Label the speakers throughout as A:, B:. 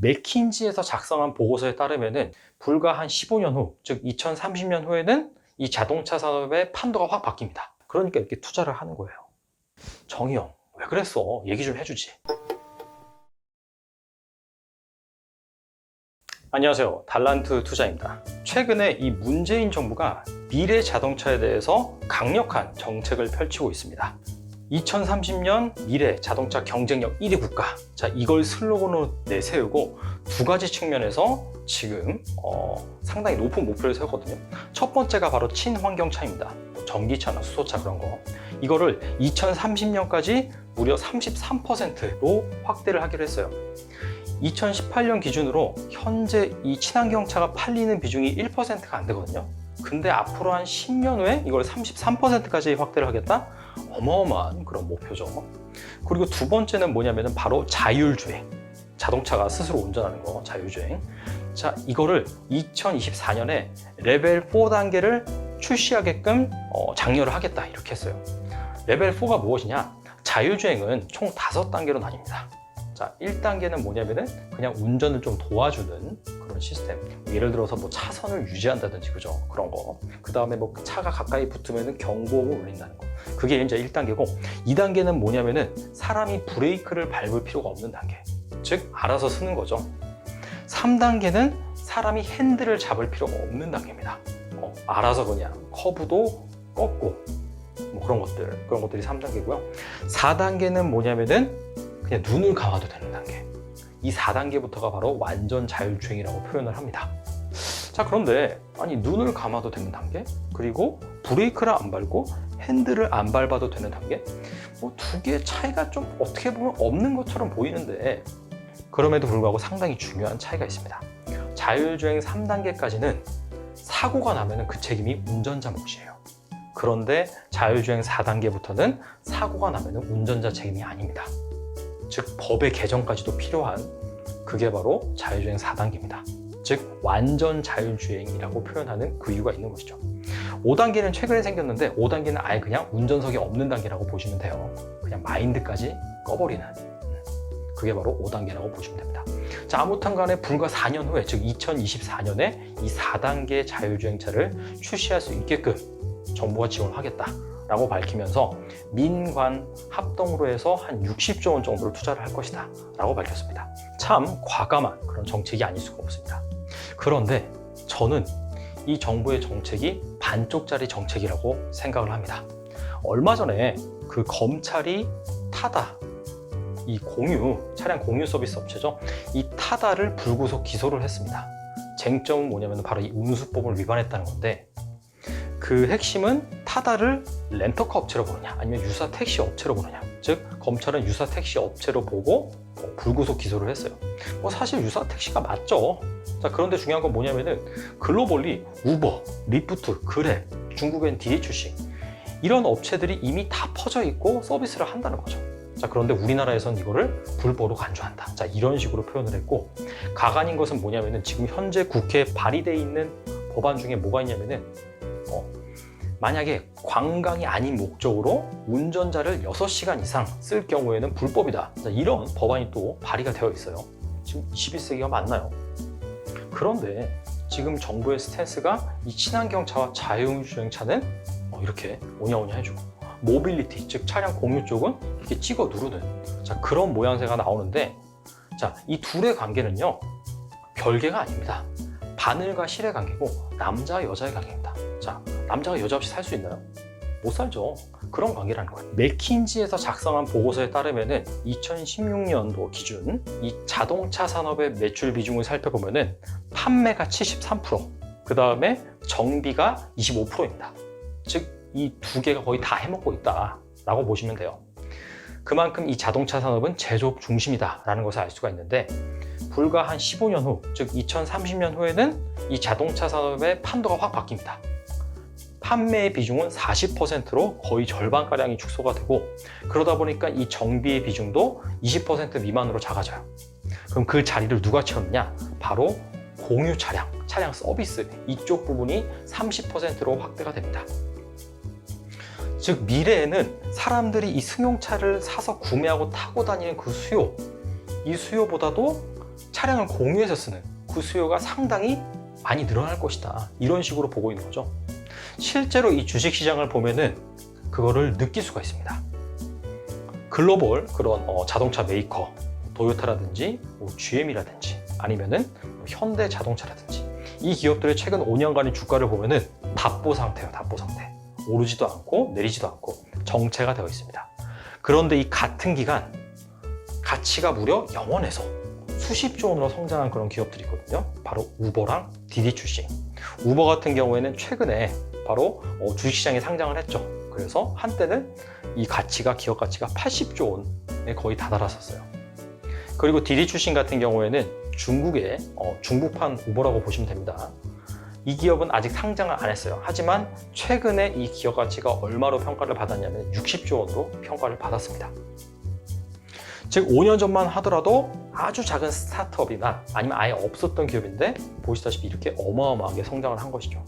A: 맥킨지에서 작성한 보고서에 따르면은 불과 한 15년 후, 즉 2030년 후에는 이 자동차 산업의 판도가 확 바뀝니다. 그러니까 이렇게 투자를 하는 거예요. 정희 형, 왜 그랬어? 얘기 좀 해주지. 안녕하세요. 달란트 투자입니다. 최근에 이 문재인 정부가 미래 자동차에 대해서 강력한 정책을 펼치고 있습니다. 2030년 미래 자동차 경쟁력 1위 국가. 자, 이걸 슬로건으로 내세우고 두 가지 측면에서 지금 상당히 높은 목표를 세웠거든요. 첫 번째가 바로 친환경차입니다. 전기차나 수소차 그런 거. 이거를 2030년까지 무려 33%로 확대를 하기로 했어요. 2018년 기준으로 현재 이 친환경차가 팔리는 비중이 1%가 안 되거든요. 근데 앞으로 한 10년 후에 이걸 33%까지 확대를 하겠다? 어마어마한 그런 목표죠. 그리고 두 번째는 뭐냐면은 바로 자율주행. 자동차가 스스로 운전하는 거, 자율주행. 자, 이거를 2024년에 레벨 4 단계를 출시하게끔 장려를 하겠다 이렇게 했어요. 레벨 4가 무엇이냐? 자율주행은 총 5단계로 나뉩니다. 자, 1단계는 뭐냐면은 그냥 운전을 좀 도와주는 그런 시스템. 예를 들어서 뭐 차선을 유지한다든지 그죠? 그런 거. 그 다음에 뭐 차가 가까이 붙으면은 경보음을 울린다는 거. 그게 이제 1단계고, 2단계는 뭐냐면은 사람이 브레이크를 밟을 필요가 없는 단계. 즉, 알아서 쓰는 거죠. 3단계는 사람이 핸들을 잡을 필요가 없는 단계입니다. 알아서 그냥 커브도 꺾고 뭐 그런 것들이 3단계고요. 4단계는 뭐냐면은 그냥 눈을 감아도 되는 단계. 이 4단계부터가 바로 완전 자율주행이라고 표현을 합니다. 자, 그런데 아니 눈을 감아도 되는 단계? 그리고 브레이크를 안 밟고 핸들을 안 밟아도 되는 단계? 뭐 두 개의 차이가 좀 어떻게 보면 없는 것처럼 보이는데 그럼에도 불구하고 상당히 중요한 차이가 있습니다. 자율주행 3단계까지는 사고가 나면 그 책임이 운전자 몫이에요. 그런데 자율주행 4단계부터는 사고가 나면 운전자 책임이 아닙니다. 즉 법의 개정까지도 필요한 그게 바로 자율주행 4단계입니다. 즉 완전 자율주행이라고 표현하는 그 이유가 있는 것이죠. 5단계는 최근에 생겼는데 5단계는 아예 그냥 운전석이 없는 단계라고 보시면 돼요. 그냥 마인드까지 꺼버리는 그게 바로 5단계라고 보시면 됩니다. 자, 아무튼 간에 불과 4년 후에 즉 2024년에 이 4단계 자율주행차를 출시할 수 있게끔 정부가 지원하겠다 라고 밝히면서 민관 합동으로 해서 한 60조 원 정도를 투자를 할 것이다 라고 밝혔습니다. 참 과감한 그런 정책이 아닐 수가 없습니다. 그런데 저는 이 정부의 정책이 반쪽짜리 정책이라고 생각을 합니다. 얼마 전에 그 검찰이 타다, 이 차량 공유 서비스 업체죠. 이 타다를 불구속 기소를 했습니다. 쟁점은 뭐냐면 바로 이 운수법을 위반했다는 건데 그 핵심은 타다를 렌터카 업체로 보느냐 아니면 유사 택시 업체로 보느냐. 즉 검찰은 유사 택시 업체로 보고 불구속 기소를 했어요. 사실 유사 택시가 맞죠. 자, 그런데 중요한 건 뭐냐면은 글로벌리 우버, 리프트, 그랩, 중국엔 DHC 이런 업체들이 이미 다 퍼져 있고 서비스를 한다는 거죠. 자, 그런데 우리나라에선 이거를 불법으로 간주한다. 자, 이런 식으로 표현을 했고 가관인 것은 뭐냐면은 지금 현재 국회에 발의되어 있는 법안 중에 뭐가 있냐면은 만약에 관광이 아닌 목적으로 운전자를 6시간 이상 쓸 경우에는 불법이다. 자, 이런 법안이 또 발의가 되어 있어요. 지금 21세기가 맞나요? 그런데 지금 정부의 스탠스가 이 친환경차와 자율주행차는 이렇게 오냐오냐 해주고 모빌리티, 즉 차량 공유 쪽은 이렇게 찍어 누르는 자, 그런 모양새가 나오는데 자, 이 둘의 관계는요 별개가 아닙니다. 바늘과 실의 관계고 남자와 여자의 관계입니다. 자, 남자가 여자 없이 살 수 있나요? 못 살죠. 그런 관계라는 거예요. 맥킨지에서 작성한 보고서에 따르면은 2016년도 기준 이 자동차 산업의 매출 비중을 살펴보면은 판매가 73%, 그 다음에 정비가 25%입니다. 즉, 이 두 개가 거의 다 해먹고 있다라고 보시면 돼요. 그만큼 이 자동차 산업은 제조업 중심이다라는 것을 알 수가 있는데 불과 한 15년 후, 즉 2030년 후에는 이 자동차 산업의 판도가 확 바뀝니다. 판매의 비중은 40%로 거의 절반가량이 축소가 되고 그러다 보니까 이 정비의 비중도 20% 미만으로 작아져요. 그럼 그 자리를 누가 채웠느냐? 바로 공유 차량 서비스 이쪽 부분이 30%로 확대가 됩니다. 즉 미래에는 사람들이 이 승용차를 사서 구매하고 타고 다니는 그 수요, 이 수요보다도 차량을 공유해서 쓰는 그 수요가 상당히 많이 늘어날 것이다. 이런 식으로 보고 있는 거죠. 실제로 이 주식시장을 보면은 그거를 느낄 수가 있습니다. 글로벌 그런 자동차 메이커, 도요타라든지 GM이라든지 아니면은 현대자동차라든지 이 기업들의 최근 5년간의 주가를 보면은 답보 상태예요. 답보 상태. 오르지도 않고 내리지도 않고 정체가 되어 있습니다. 그런데 이 같은 기간 가치가 무려 0원에서 수십조 원으로 성장한 그런 기업들이거든요. 바로 우버랑 디디 출신. 우버 같은 경우에는 최근에 바로 주식시장에 상장을 했죠. 그래서 한때는 이 가치가, 기업 가치가 80조 원에 거의 다다랐었어요. 그리고 디디 출신 같은 경우에는 중국의 중국판 우버라고 보시면 됩니다. 이 기업은 아직 상장을 안 했어요. 하지만 최근에 이 기업 가치가 얼마로 평가를 받았냐면 60조 원으로 평가를 받았습니다. 즉 5년 전만 하더라도 아주 작은 스타트업이나 아니면 아예 없었던 기업인데 보시다시피 이렇게 어마어마하게 성장을 한 것이죠.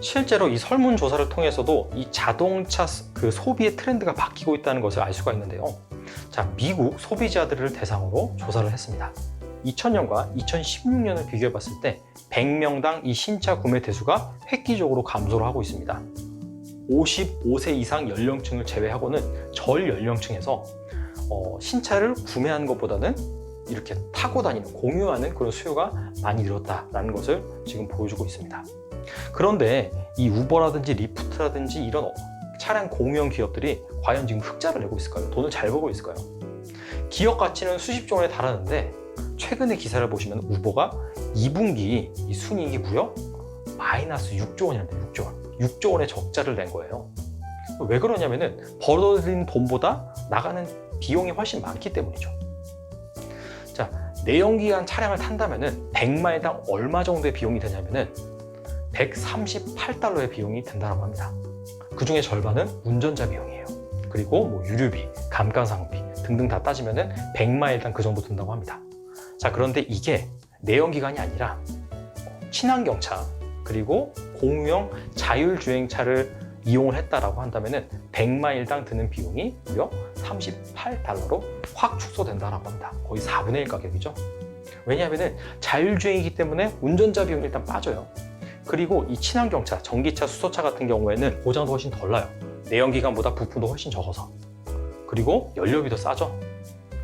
A: 실제로 이 설문조사를 통해서도 이 자동차 그 소비의 트렌드가 바뀌고 있다는 것을 알 수가 있는데요. 자, 미국 소비자들을 대상으로 조사를 했습니다. 2000년과 2016년을 비교해 봤을 때 100명당 이 신차 구매 대수가 획기적으로 감소를 하고 있습니다. 55세 이상 연령층을 제외하고는 전 연령층에서 신차를 구매하는 것보다는 이렇게 타고 다니는, 공유하는 그런 수요가 많이 늘었다는 것을 지금 보여주고 있습니다. 그런데 이 우버라든지 리프트라든지 이런 차량 공유형 기업들이 과연 지금 흑자를 내고 있을까요? 돈을 잘 벌고 있을까요? 기업 가치는 수십조 원에 달하는데 최근의 기사를 보시면 우버가 2분기 이 순이익이 무려 마이너스 6조 원이란데 6조 원. 6조 원의 적자를 낸 거예요. 왜 그러냐면은 벌어들인 돈보다 나가는 비용이 훨씬 많기 때문이죠. 자, 내연기관 차량을 탄다면은 100마일당 얼마 정도의 비용이 되냐면은 138달러의 비용이 든다고 합니다. 그 중에 절반은 운전자 비용이에요. 그리고 뭐 유류비, 감가상각비 등등 다 따지면은 100마일당 그 정도 든다고 합니다. 자, 그런데 이게 내연기관이 아니라 친환경차 그리고 공유형 자율주행차를 이용을 했다라고 한다면은 100마일당 드는 비용이 무려 38달러로 확 축소된다라고 합니다. 거의 4분의 1 가격이죠. 왜냐하면은 자율주행이기 때문에 운전자 비용이 일단 빠져요. 그리고 이 친환경차, 전기차, 수소차 같은 경우에는 보장도 훨씬 덜 나요. 내연기관보다 부품도 훨씬 적어서. 그리고 연료비도 싸죠.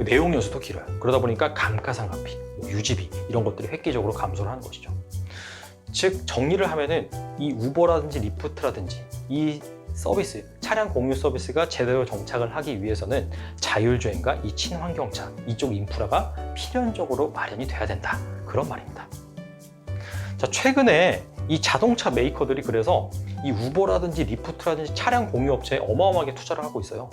A: 내용 연수도 길어요. 그러다 보니까 감가상각비, 유지비 이런 것들이 획기적으로 감소를 하는 것이죠. 즉 정리를 하면은 이 우버라든지 리프트라든지 이 서비스, 차량 공유 서비스가 제대로 정착을 하기 위해서는 자율주행과 이 친환경차 이쪽 인프라가 필연적으로 마련이 돼야 된다. 그런 말입니다. 자, 최근에 이 자동차 메이커들이 그래서 이 우버라든지 리프트라든지 차량 공유 업체에 어마어마하게 투자를 하고 있어요.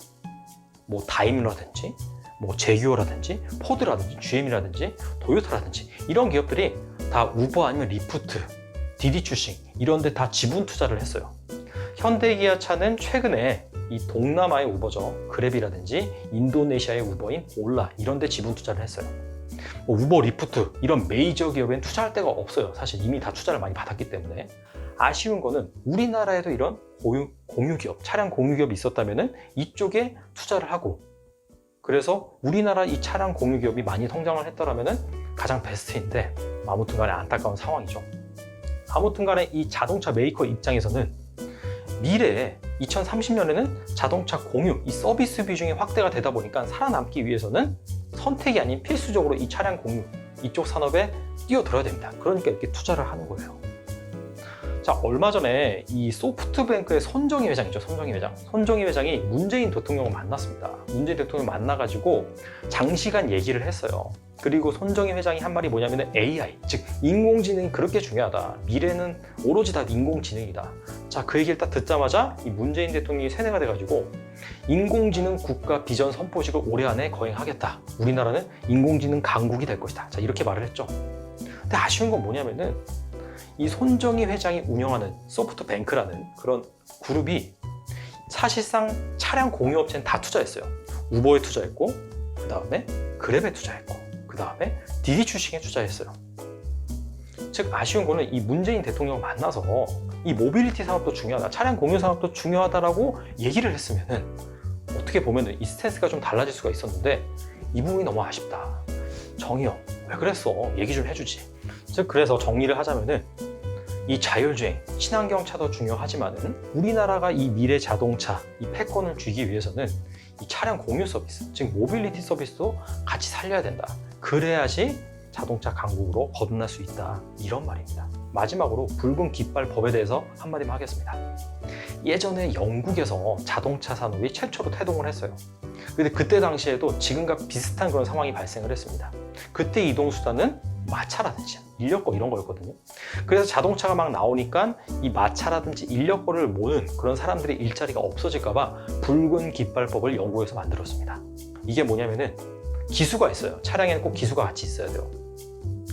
A: 뭐 다임러라든지 뭐 제규어라든지 포드라든지 GM이라든지 도요타라든지 이런 기업들이 다 우버 아니면 리프트, 디디 출신 이런 데 다 지분 투자를 했어요. 현대기아차는 최근에 이 동남아의 우버죠. 그랩이라든지 인도네시아의 우버인 올라 이런 데 지분 투자를 했어요. 뭐 우버, 리프트 이런 메이저 기업엔 투자할 데가 없어요. 사실 이미 다 투자를 많이 받았기 때문에. 아쉬운 거는 우리나라에도 이런 공유 기업, 차량 공유 기업이 있었다면 이쪽에 투자를 하고 그래서 우리나라 이 차량 공유 기업이 많이 성장을 했더라면 가장 베스트인데 아무튼 간에 안타까운 상황이죠. 아무튼 간에 이 자동차 메이커 입장에서는 미래에 2030년에는 자동차 공유, 이 서비스 비중이 확대가 되다 보니까 살아남기 위해서는 선택이 아닌 필수적으로 이 차량 공유, 이쪽 산업에 뛰어들어야 됩니다. 그러니까 이렇게 투자를 하는 거예요. 자, 얼마 전에 이 소프트뱅크의 손정희 회장이죠. 손정희 회장. 손정희 회장이 문재인 대통령을 만났습니다. 문재인 대통령을 만나가지고 장시간 얘기를 했어요. 그리고 손정희 회장이 한 말이 뭐냐면 AI, 즉 인공지능이 그렇게 중요하다. 미래는 오로지 다 인공지능이다. 자, 그 얘기를 딱 듣자마자 이 문재인 대통령이 세뇌가 돼가지고 인공지능 국가 비전 선포식을 올해 안에 거행하겠다. 우리나라는 인공지능 강국이 될 것이다. 자, 이렇게 말을 했죠. 근데 아쉬운 건 뭐냐면은 이 손정희 회장이 운영하는 소프트뱅크라는 그런 그룹이 사실상 차량 공유업체는 다 투자했어요. 우버에 투자했고, 그 다음에 그랩에 투자했고, 그 다음에 디디 출신에 투자했어요. 즉 아쉬운 거는 이 문재인 대통령을 만나서 이 모빌리티 산업도 중요하다, 차량 공유 산업도 중요하다라고 얘기를 했으면은 어떻게 보면은 이 스탠스가 좀 달라질 수가 있었는데 이 부분이 너무 아쉽다. 정의요. 왜 그랬어? 얘기 좀 해주지. 즉 그래서 정리를 하자면은 이 자율주행, 친환경 차도 중요하지만은 우리나라가 이 미래 자동차, 이 패권을 쥐기 위해서는 이 차량 공유 서비스, 즉 모빌리티 서비스도 같이 살려야 된다. 그래야지 자동차 강국으로 거듭날 수 있다. 이런 말입니다. 마지막으로 붉은 깃발 법에 대해서 한마디만 하겠습니다. 예전에 영국에서 자동차 산업이 최초로 태동을 했어요. 근데 그때 당시에도 지금과 비슷한 그런 상황이 발생을 했습니다. 그때 이동수단은 마차라든지 인력거 이런 거였거든요. 그래서 자동차가 막 나오니까 이 마차라든지 인력거를 모는 그런 사람들의 일자리가 없어질까봐 붉은 깃발법을 영국에서 만들었습니다. 이게 뭐냐면은 기수가 있어요. 차량에는 꼭 기수가 같이 있어야 돼요.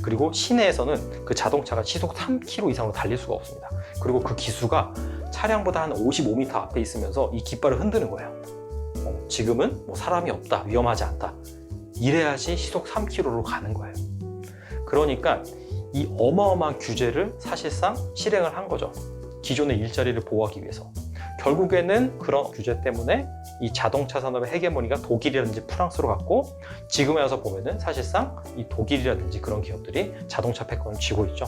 A: 그리고 시내에서는 그 자동차가 시속 3km 이상으로 달릴 수가 없습니다. 그리고 그 기수가 차량보다 한 55m 앞에 있으면서 이 깃발을 흔드는 거예요. 지금은 뭐 사람이 없다, 위험하지 않다. 이래야지 시속 3km로 가는 거예요. 그러니까 이 어마어마한 규제를 사실상 실행을 한 거죠. 기존의 일자리를 보호하기 위해서. 결국에는 그런 규제 때문에 이 자동차 산업의 헤게모니가 독일이라든지 프랑스로 갔고, 지금에 와서 보면은 사실상 이 독일이라든지 그런 기업들이 자동차 패권을 쥐고 있죠.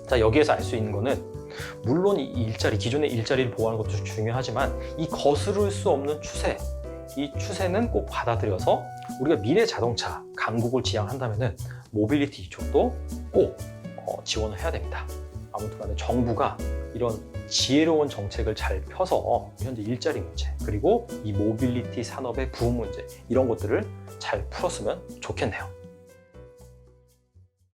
A: 자, 여기에서 알 수 있는 거는 물론 이 일자리, 기존의 일자리를 보호하는 것도 중요하지만 이 거스를 수 없는 추세, 이 추세는 꼭 받아들여서 우리가 미래 자동차 강국을 지향한다면은 모빌리티 이쪽도 꼭 지원을 해야 됩니다. 아무튼 간에 정부가 이런 지혜로운 정책을 잘 펴서 현재 일자리 문제, 그리고 이 모빌리티 산업의 부흥 문제, 이런 것들을 잘 풀었으면 좋겠네요.